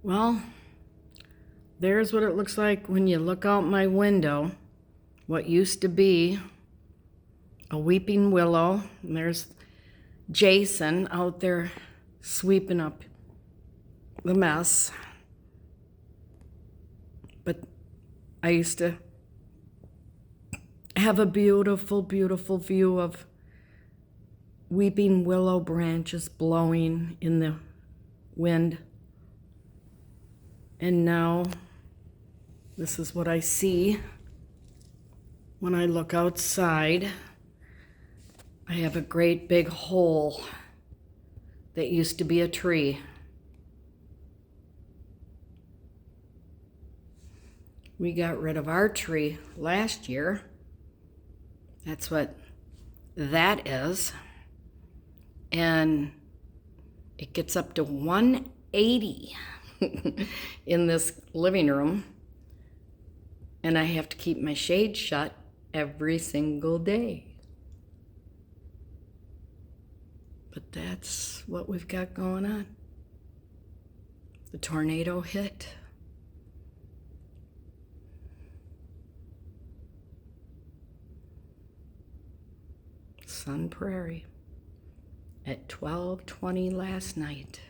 Well, there's what it looks like when you look out my window. What used to be a weeping willow. And there's Jason out there sweeping up the mess. But I used to have a beautiful, beautiful view of weeping willow branches blowing in the wind. And now this is what I see when I look outside. I have a great big hole that used to be a tree. We got rid of our tree last year. That's what that is. And it gets up to 180 in this living room. And I have to keep my shade shut every single day. But that's what we've got going on. The tornado hit. Prairie at 12:20 last night.